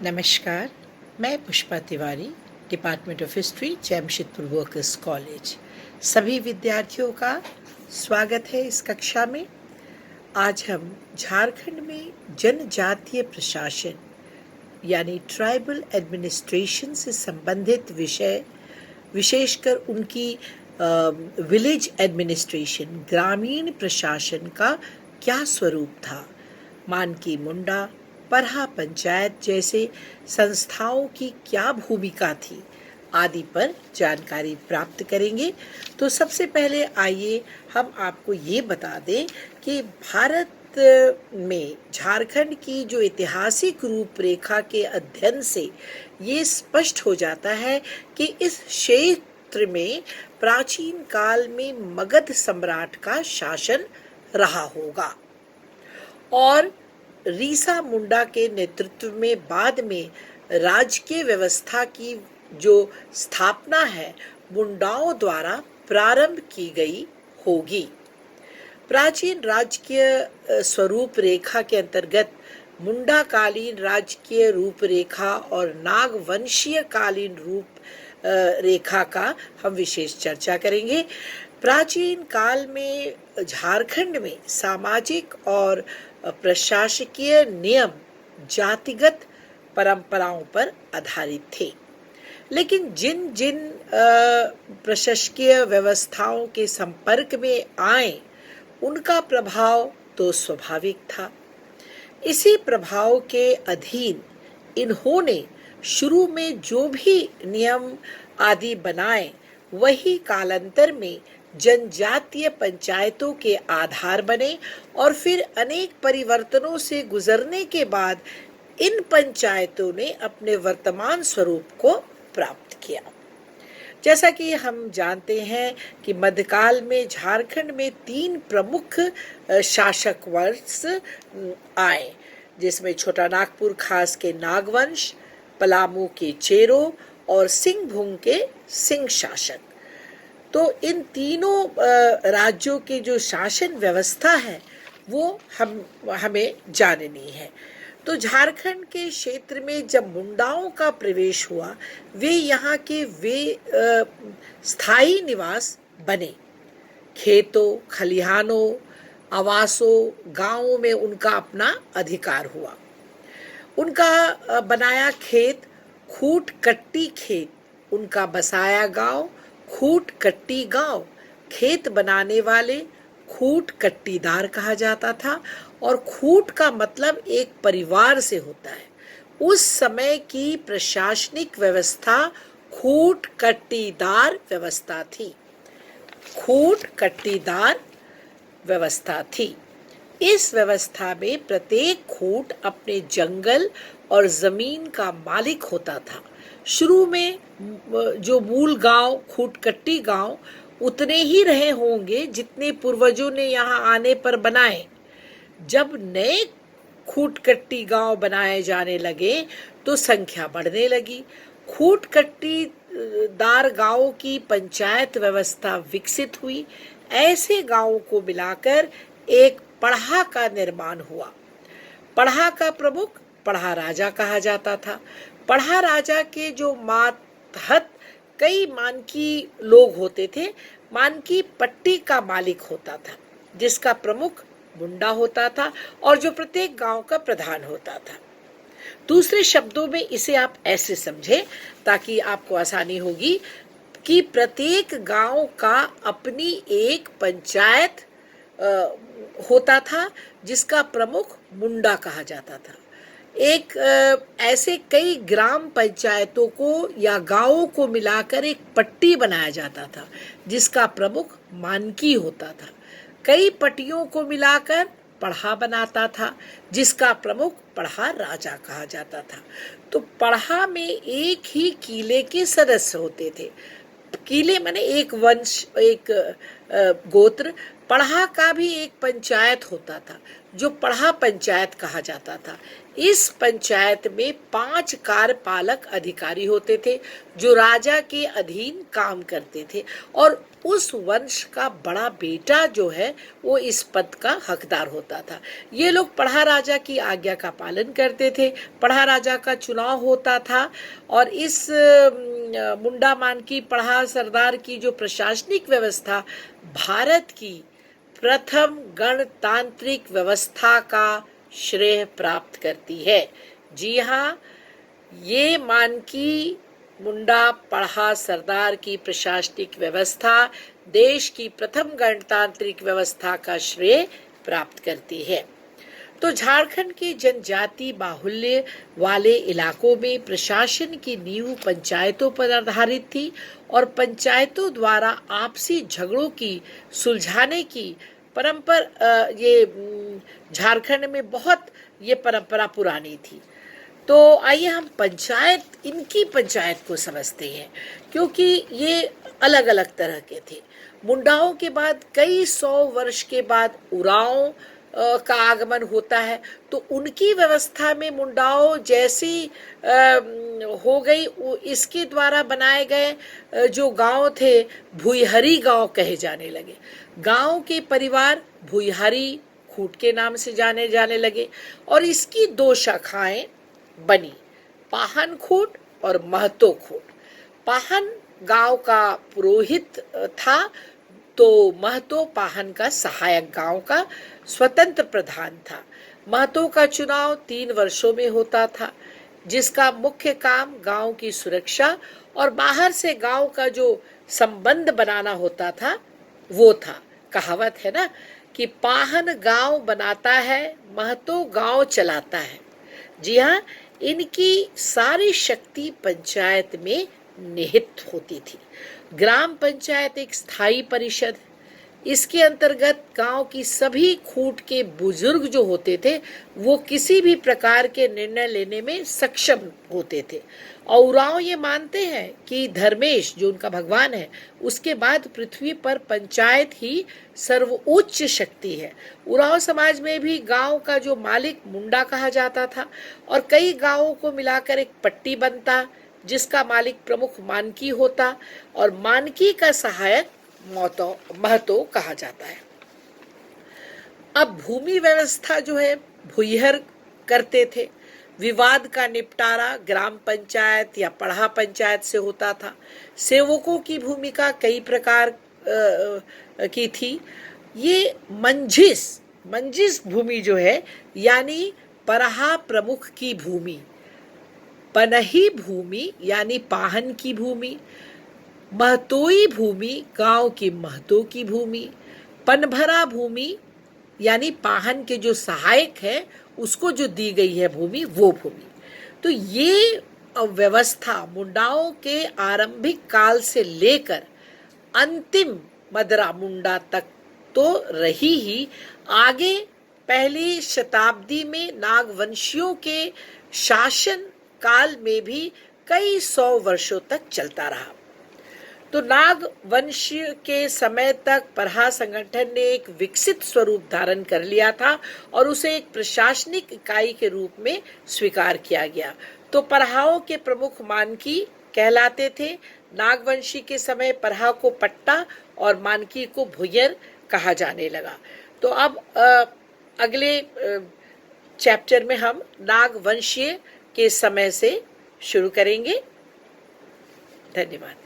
नमस्कार, मैं Pushpa Tiwari, department of history, Jamshedpur workers college. सभी विद्यार्थियों का स्वागत है इस कक्षा में। आज हम झारखंड में जनजातीय प्रशासन यानी ट्राइबल एडमिनिस्ट्रेशन से संबंधित विषय, विशेषकर उनकी विलेज एडमिनिस्ट्रेशन, ग्रामीण प्रशासन का क्या स्वरूप था, मानकी मुंडा, परहा पंचायत जैसे संस्थाओं की क्या भूमिका थी आदि पर जानकारी प्राप्त करेंगे। तो सबसे पहले आइए हम आपको ये बता दें कि भारत में झारखंड की जो ऐतिहासिक रूपरेखा के अध्ययन से ये स्पष्ट हो जाता है कि इस क्षेत्र में प्राचीन काल में मगध सम्राट का शासन रहा होगा और रीसा मुंडा के नेतृत्व में बाद में राजकीय व्यवस्था की जो स्थापना है मुंडाओं द्वारा प्रारंभ की गई होगी। प्राचीन राजकीय स्वरूप रेखा के अंतर्गत मुंडा कालीन राजकीय रूपरेखा और नागवंशीय कालीन रूप रेखा का हम विशेष चर्चा करेंगे। प्राचीन काल में झारखंड में सामाजिक और प्रशासकीय नियम जातिगत परंपराओं पर आधारित थे, लेकिन जिन जिन प्रशासकीय व्यवस्थाओं के संपर्क में आए उनका प्रभाव तो स्वाभाविक था। इसी प्रभाव के अधीन इन्होंने शुरू में जो भी नियम आदि बनाए वही कालांतर में जनजातीय पंचायतों के आधार बने और फिर अनेक परिवर्तनों से गुजरने के बाद इन पंचायतों ने अपने वर्तमान स्वरूप को प्राप्त किया। जैसा कि हम जानते हैं कि मध्यकाल में झारखंड में 3 प्रमुख शासक वंश आए, जिसमें छोटा नागपुर खास के नागवंश, पलामू के चेरो और सिंहभूम के सिंह शासक। तो इन तीनों राज्यों की जो शासन व्यवस्था है वो हमें जाननी है। तो झारखंड के क्षेत्र में जब मुंडाओं का प्रवेश हुआ, वे यहाँ के स्थायी निवास बने। खेतों, खलिहानों, आवासों, गांवों में उनका अपना अधिकार हुआ। उनका बनाया खेत खूट कट्टी खेत, उनका बसाया गांव खूट कट्टी गांव। खेत बनाने वाले खूट कट्टीदार कहा जाता था और खूट का मतलब एक परिवार से होता है। उस समय की प्रशासनिक व्यवस्था खूट कट्टीदार व्यवस्था थी। खूट कट्टीदार व्यवस्था थी। इस व्यवस्था में प्रत्येक खूट अपने जंगल और जमीन का मालिक होता था। शुरू में जो मूल गांव खूटकट्टी गांव उतने ही रहे होंगे जितने पूर्वजों ने यहाँ आने पर बनाए। जब नए खूटकट्टी गांव बनाए जाने लगे तो संख्या बढ़ने लगी। खूटकट्टी दार गांवों की पंचायत व्यवस्था विकसित हुई। ऐसे गांवों को मिलाकर एक पढ़ा का निर्माण हुआ। पढ़ा का प्रमुख पढ़ा राजा कहा जाता था। पढ़ा राजा के जो मातहत कई मानकी लोग होते थे। मानकी पट्टी का मालिक होता था, जिसका प्रमुख मुंडा होता था और जो प्रत्येक गांव का प्रधान होता था। दूसरे शब्दों में इसे आप ऐसे समझें ताकि आपको आसानी होगी कि प्रत्येक गांव का अपनी एक पंचायत होता था, जिसका प्रमुख मुंडा कहा जाता था। एक ऐसे कई ग्राम पंचायतों को या गांवों को मिलाकर एक पट्टी बनाया जाता था, जिसका प्रमुख मानकी होता था। कई पट्टियों को मिलाकर पढ़ा बनाता था, जिसका प्रमुख पढ़ा राजा कहा जाता था। तो पढ़ा में एक ही किले के सदस्य होते थे। किले माने एक वंश, एक गोत्र। पढ़ा का भी एक पंचायत होता था, जो पढ़ा पंचायत कहा जाता था। इस पंचायत में 5 कार्यपालक अधिकारी होते थे, जो राजा के अधीन काम करते थे और उस वंश का बड़ा बेटा जो है वो इस पद का हकदार होता था। ये लोग पढ़ा राजा की आज्ञा का पालन करते थे। पढ़ा राजा का चुनाव होता था और इस मुंडा मानकी पढ़ा सरदार की जो प्रशासनिक व्यवस्था भारत की प्रथम गणतांत्रिक व्यवस्था का श्रेय प्राप्त करती है। जी हाँ, ये मानकी मुंडा पढ़ा सरदार की प्रशासनिक व्यवस्था देश की प्रथम गणतांत्रिक व्यवस्था का श्रेय प्राप्त करती है। तो झारखंड के जनजाति बाहुल्य वाले इलाकों में प्रशासन की नींव पंचायतों पर आधारित थी और पंचायतों द्वारा आपसी झगड़ों की सुलझाने की परंपरा ये झारखंड में बहुत ये परंपरा पुरानी थी। तो आइए हम इनकी पंचायत को समझते हैं, क्योंकि ये अलग अलग तरह के थे। मुंडाओं के बाद कई 100 वर्ष के बाद उरांव का आगमन होता है, तो उनकी व्यवस्था में मुंडाओं जैसी हो गई। इसके द्वारा बनाए गए जो गांव थे भुईहरी गांव कहे जाने लगे। गांव के परिवार भुईहरी खूट के नाम से जाने लगे और इसकी 2 शाखाएं बनी, पाहन खूट और महतो खूट। पाहन गांव का पुरोहित था, तो महतो पाहन का सहायक गांव का स्वतंत्र प्रधान था। महतो का चुनाव 3 वर्षों में होता था, जिसका मुख्य काम गांव की सुरक्षा और बाहर से गांव का जो संबंध बनाना होता था वो था। कहावत है ना कि पाहन गांव बनाता है, महतो गांव चलाता है। जी हाँ, इनकी सारी शक्ति पंचायत में निहित होती थी। ग्राम पंचायत एक स्थायी परिषद, इसके अंतर्गत गांव की सभी खूट के बुजुर्ग जो होते थे वो किसी भी प्रकार के निर्णय लेने में सक्षम होते थे। और उरांव ये मानते हैं कि धर्मेश जो उनका भगवान है उसके बाद पृथ्वी पर पंचायत ही सर्वोच्च शक्ति है। उरांव समाज में भी गांव का जो मालिक मुंडा कहा जाता था और कई गांवों को मिलाकर एक पट्टी बनता, जिसका मालिक प्रमुख मानकी होता और मानकी का सहायक महतो कहा जाता है। अब भूमि व्यवस्था जो है भुईहर करते थे। विवाद का निपटारा ग्राम पंचायत या पढ़ा पंचायत से होता था। सेवकों की भूमिका कई प्रकार की थी। ये मंजिस भूमि जो है यानी पढ़ा प्रमुख की भूमि, पनही भूमि यानी पाहन की भूमि, महतोई भूमि गांव की महतो की भूमि, पनभरा भूमि यानी पाहन के जो सहायक है उसको जो दी गई है भूमि वो भूमि। तो ये व्यवस्था मुंडाओं के आरंभिक काल से लेकर अंतिम मदरा मुंडा तक तो रही ही। आगे पहली शताब्दी में नागवंशियों के शासन काल में भी कई 100 वर्षों तक चलता रहा। तो नागवंश के समय तक पढ़ा संगठन ने एक विकसित स्वरूप धारण कर लिया था और उसे एक प्रशासनिक इकाई के रूप में स्वीकार किया गया। तो पढ़ाओं के प्रमुख मानकी कहलाते थे। नागवंशी के समय पढ़ा को पट्टा और मानकी को भुईहर कहा जाने लगा। तो अब अगले चैप्टर में हम नागवंशीय के समय से शुरू करेंगे। धन्यवाद।